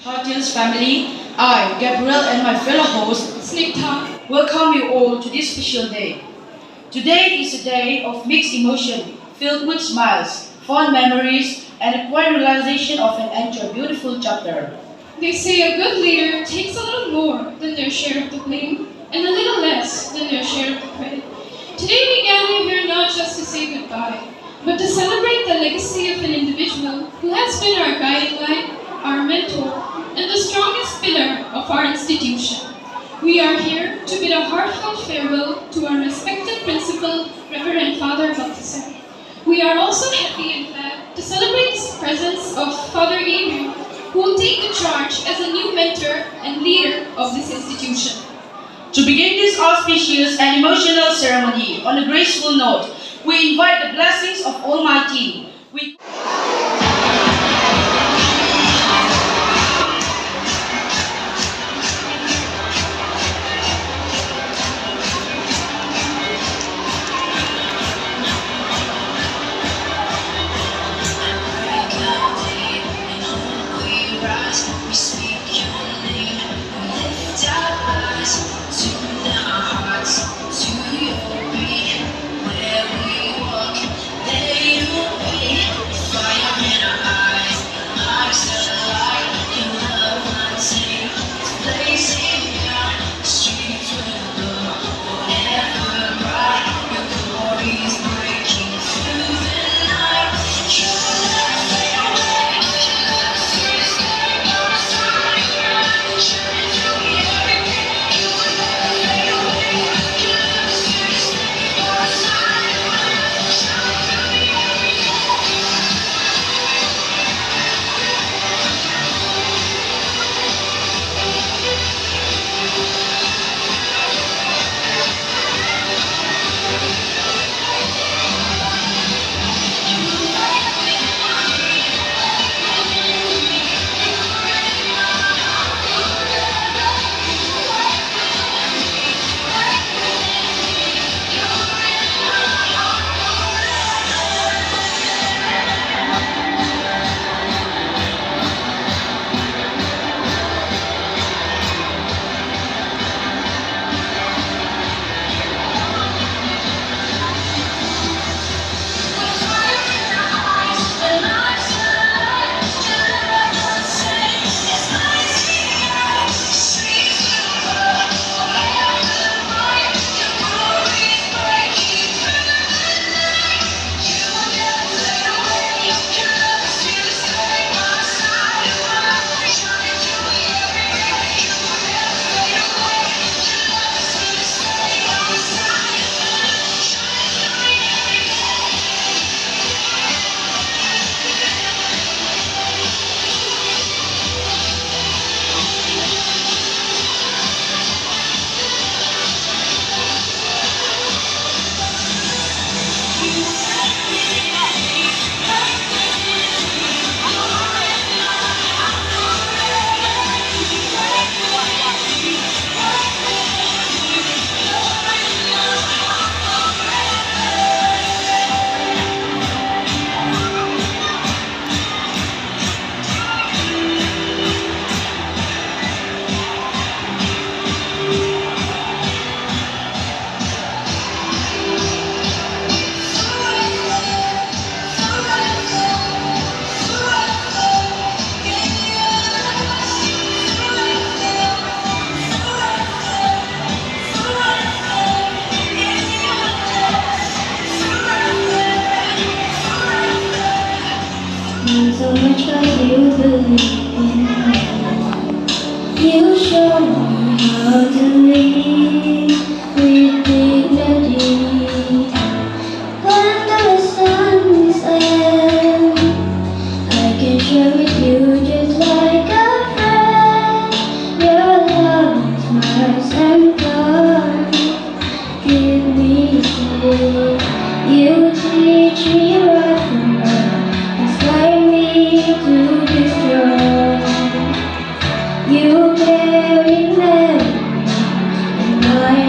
Heartians family, I, Gabriel, and my fellow host, Snigdha, welcome you all to this special day. Today is a day of mixed emotion, filled with smiles, fond memories, and a quiet realization of an end to a beautiful chapter. they say a good leader takes a little more than their share of the blame and a little less than their share of the credit. Today we gather here not just to say goodbye, but to celebrate the legacy of an individual who has been our guiding light, our mentor, and the strongest pillar of our institution. We are here to bid a heartfelt farewell to our respected principal, Reverend Father Balthasar. We are also happy and glad to celebrate the presence of Father Gabriel, who will take the charge as a new mentor and leader of this institution. To begin this auspicious and emotional ceremony on a graceful note, we invite the blessings of Almighty. We We speak your name, we lift our eyes, tune our hearts to your beat. Where we walk, there you will be. Fire in our eyes, hearts alight, your love untamed. It's blazing down, the streets will glow forever bright. Your glory's breaking through the night. You will never fade away. Your love will stay by my side. Shining through me every day. You will never fade away. Your love will stay by my side. Shining through me every day. So much for you believe in me. You show me how to live with dignity. When the sun is set, I can share with you just like a friend. Your love is my exemplar. Give me say, you teach me right from wrong. Inspire me to be strong. You carry me in my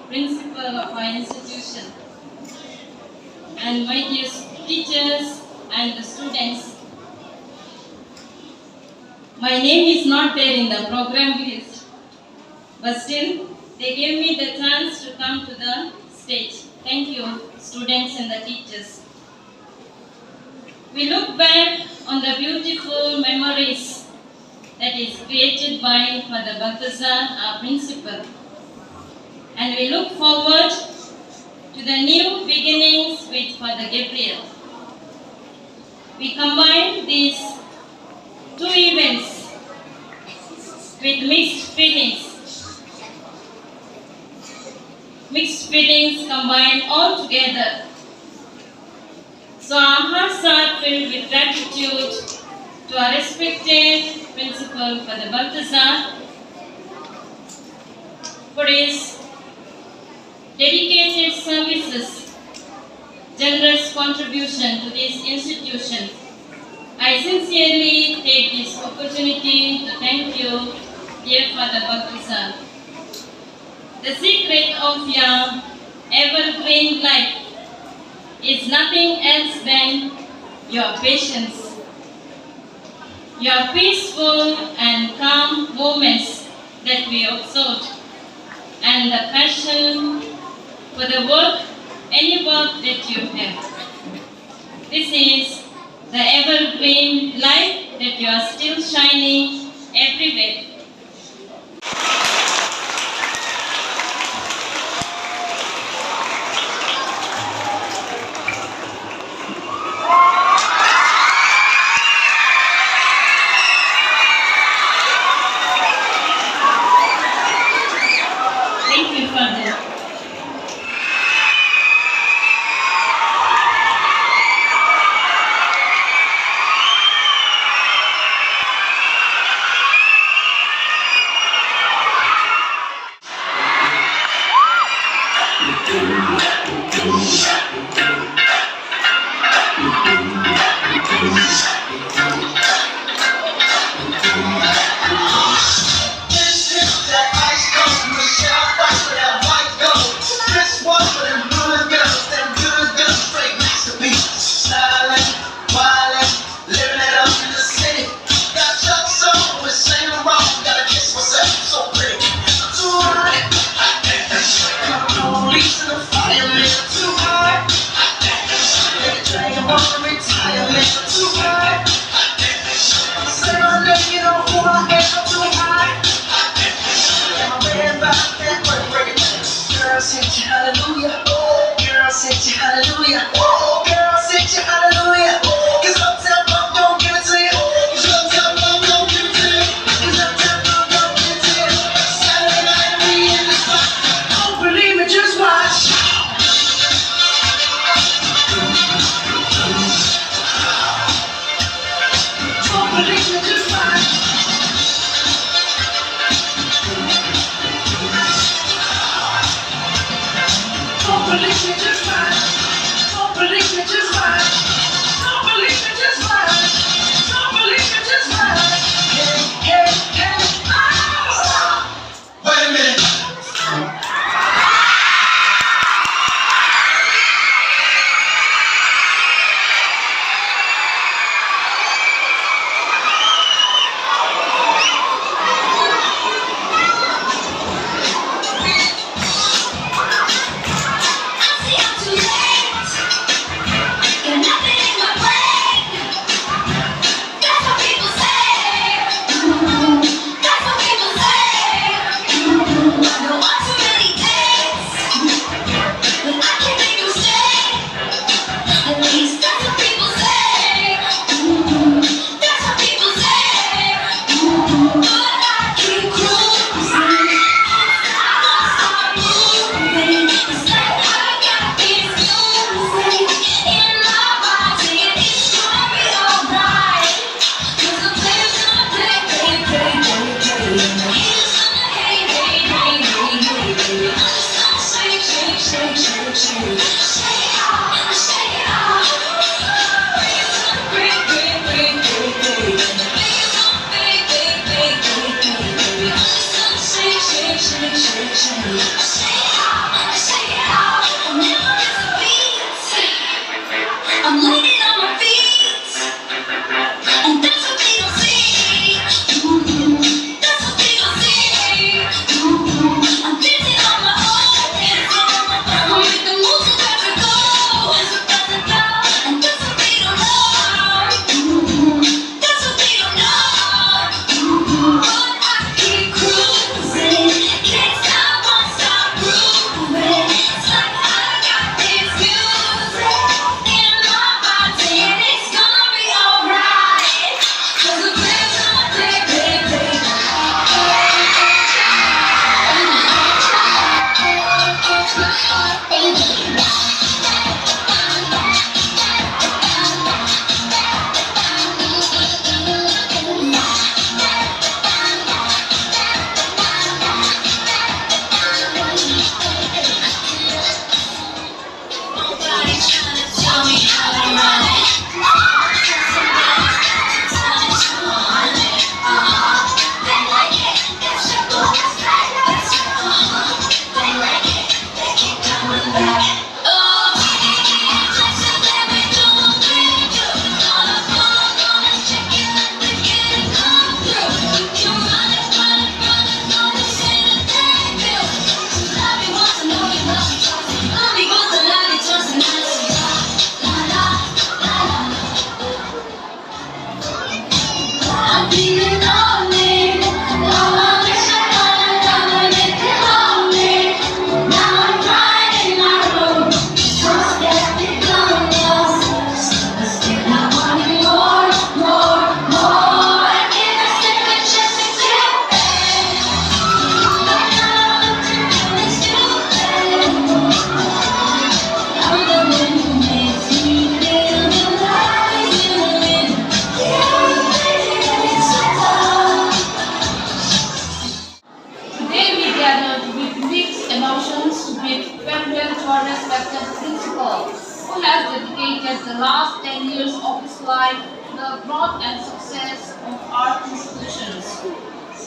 principal of our institution, and my dear teachers and the students. My name is not there in the program list, but still they gave me the chance to come to the stage. Thank you, students and the teachers. We look back on the beautiful memories that is created by Father Balthazar, our principal. And we look forward to the new beginnings with Father Gabriel. We combine these two events with mixed feelings. Mixed feelings combined all together. So our hearts are filled with gratitude to our respected principal, Father Balthazar, for his dedicated services, generous contribution to this institution. I sincerely take this opportunity to thank you, dear Father Balthazar. The secret of your evergreen life is nothing else than your patience, your peaceful and calm moments that we observed, and the passion for the work, any work that you have. This is the evergreen light that you are still shining everywhere. Thank you, Father. Hallelujah, girl, set you hallelujah, girl, set you hallelujah. 'Cause Uptown Funk don't give it to you. 'Cause Uptown Funk don't give it to you. 'Cause Uptown Funk don't give it to you. Saturday night we in the spot. Don't believe me, just watch. Don't believe me, just watch. Don't believe me, just watch. Don't believe me, just watch. Don't believe me, just watch. Don't believe me, just watch. Hey, hey, hey, oh! Wait a minute. See, I'm too late. Got nothing in my brain. last 10 years of his life to the growth and success of our institutions.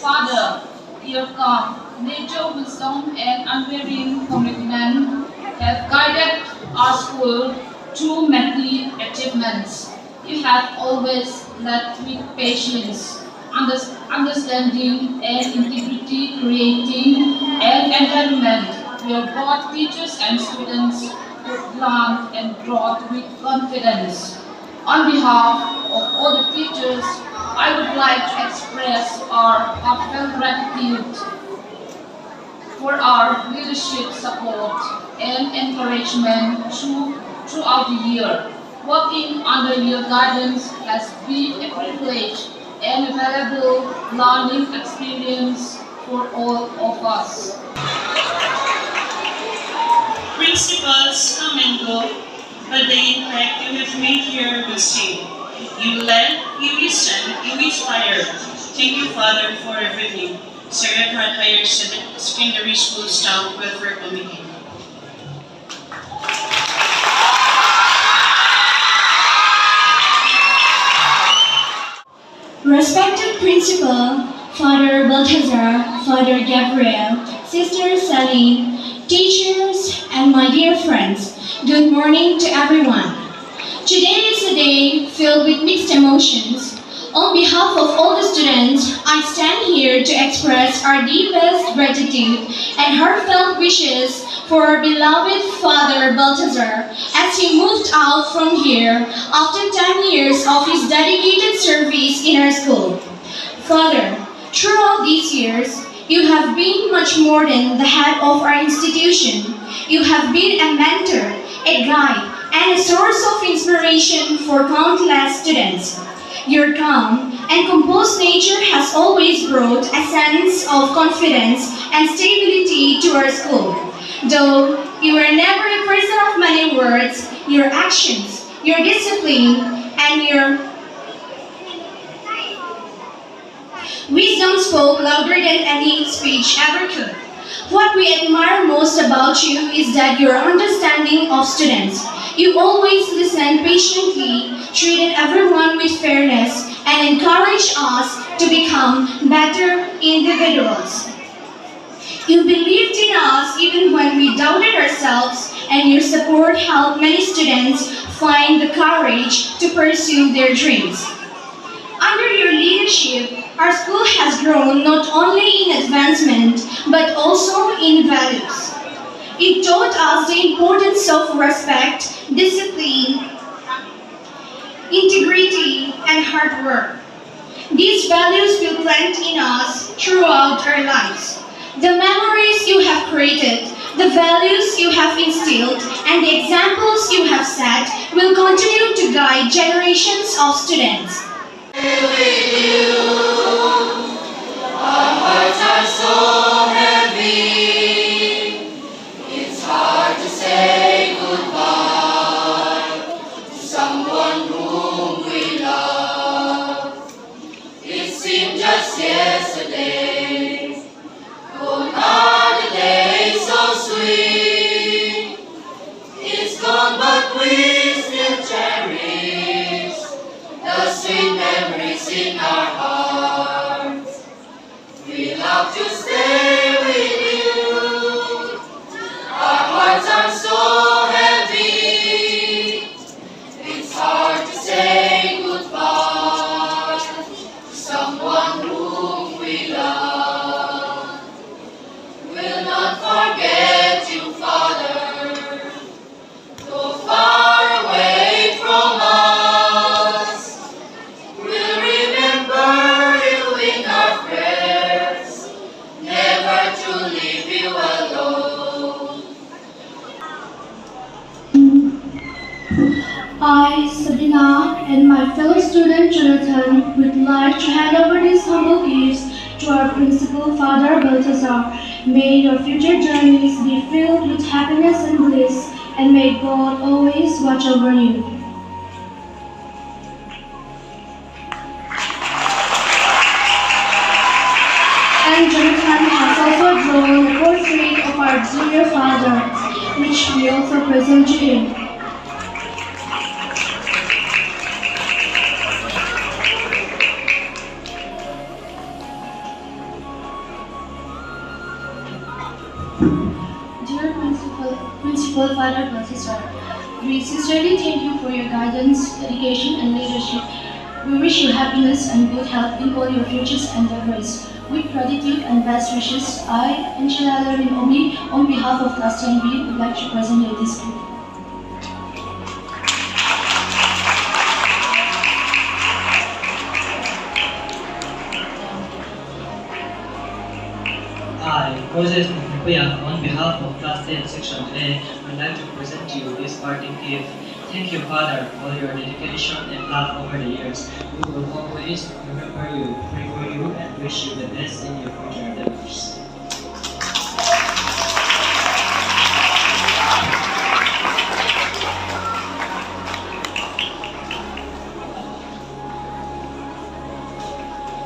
Father, your calm, nature, wisdom, and unwavering commitment have guided our school through many achievements. You have always led with patience, understanding, and integrity, creating an environment where both teachers and students could learn and grow with confidence. On behalf of all the teachers, I would like to express our heartfelt gratitude for our leadership support and encouragement throughout the year. Working under your guidance has been a privilege and a valuable learning experience for all of us. Principals come and go, but the impact you have made here will stay. You led, you listened, you inspired. Thank you, Father, for everything. Sacred Heart Higher Secondary School Staff Welfare Committee. Respected Principal, Father Balthazar, Father Gabriel, Sister Celine, teachers, and my dear friends, good morning to everyone. Today is a day filled with mixed emotions. On behalf of all the students, I stand here to express our deepest gratitude and heartfelt wishes for our beloved Father Balthazar as he moved out from here after 10 years of his dedicated service in our school. Father, throughout these years, you have been much more than the head of our institution. You have been a mentor, a guide, and a source of inspiration for countless students. Your calm and composed nature has always brought a sense of confidence and stability to our school. Though you were never a person of many words, your actions, your discipline, and your wisdom spoke louder than any speech ever could. What we admire most about you is that your understanding of students. You always listened patiently, treated everyone with fairness, and encouraged us to become better individuals. You believed in us even when we doubted ourselves, and your support helped many students find the courage to pursue their dreams. Under your leadership, our school has grown not only in advancement, but also in values. It taught us the importance of respect, discipline, integrity, and hard work. These values will plant in us throughout our lives. The memories you have created, the values you have instilled, and the examples you have set will continue to guide generations of students. Our hearts are so heavy, it's hard to say goodbye to someone whom we love. It seemed just yesterday, gone are the days so sweet. It's gone, but we still cherish the sweet memories in our hearts. We love to stay with you. Our hearts are so heavy, it's hard to say goodbye to someone whom we love. We'll not forget you, Father, though far away from us. We'll remember you in our prayers, never to leave you alone. I, Sabina, and my fellow student Jonathan would like to hand over these humble gifts to our principal, Father Balthazar. May your future journeys be filled with happiness and bliss, and may God always watch over you. And Jonathan has also drawn a portrait of our dear father, which we also present to him. Principal Father Balthazar. We sincerely thank you for your guidance, dedication, and leadership. We wish you happiness and good health in all your futures endeavors. With gratitude and best wishes, I, Angela Lermin Omi, on behalf of Class 10B, would like to present you this gift. I, Moses Mpuya, on behalf of Class 10 Section A, would like to present to you this parting gift. Thank you, Father, for your dedication and love over the years. We will always remember you, pray for you, and wish you the best in your future endeavors.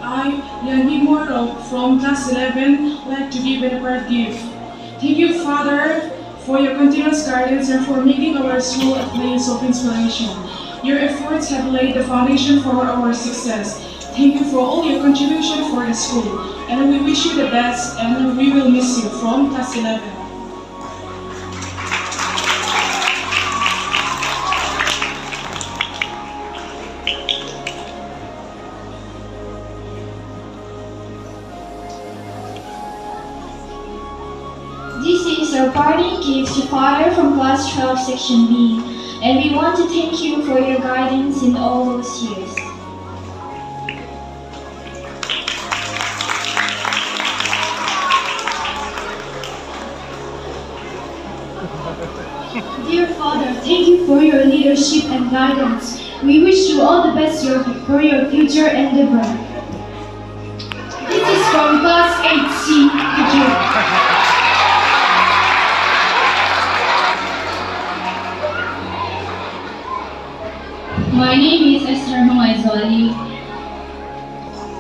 I, Leonie Moro from Class 11, would like to give an apart gift. Thank you, Father, for your continuous guidance and for making our school a place of inspiration. Your efforts have laid the foundation for our success. Thank you for all your contribution for the school, and we wish you the best, and we will miss you from Class 11. This is our parting gift to Father from Class 12 Section B, and we want to thank you for your guidance in all those years. Dear Father, thank you for your leadership and guidance. We wish you all the best for your future endeavor. This is from Class 8C, Kajur. My name is Esther Mangaizoli,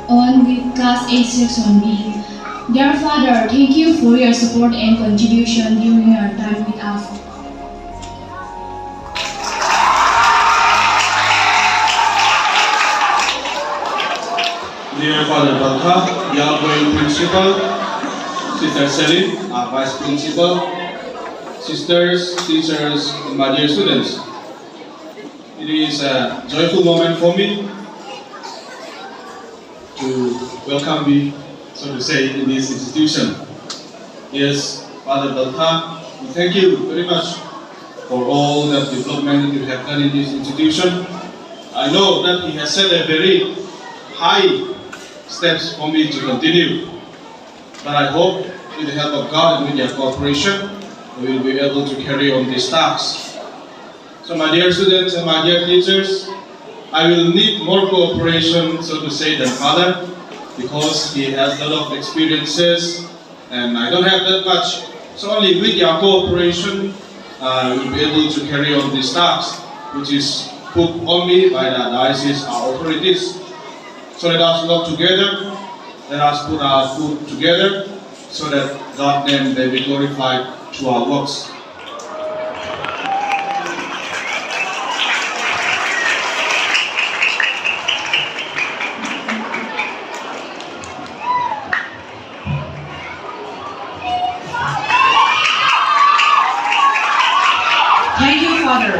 on with Class 8 Section B. Dear Father, thank you for your support and contribution during your time with us. Dear Father Baltha, the outgoing principal, Sister Selin, our vice principal, sisters, teachers, and my dear students. It is a joyful moment for me to welcome you, so to say, in this institution. Yes, Father Baltha, we thank you very much for all that development you have done in this institution. I know that he has set a very high steps for me to continue, but I hope with the help of God and with your cooperation, we will be able to carry on these tasks. So my dear students and my dear teachers, I will need more cooperation, so to say, than Father, because he has a lot of experiences and I don't have that much. So only with your cooperation, we will be able to carry on this task, which is put on me by the diocese, our authorities. So let us work together, let us put our foot together, so that God's name may be glorified through our works. Thank you, Father.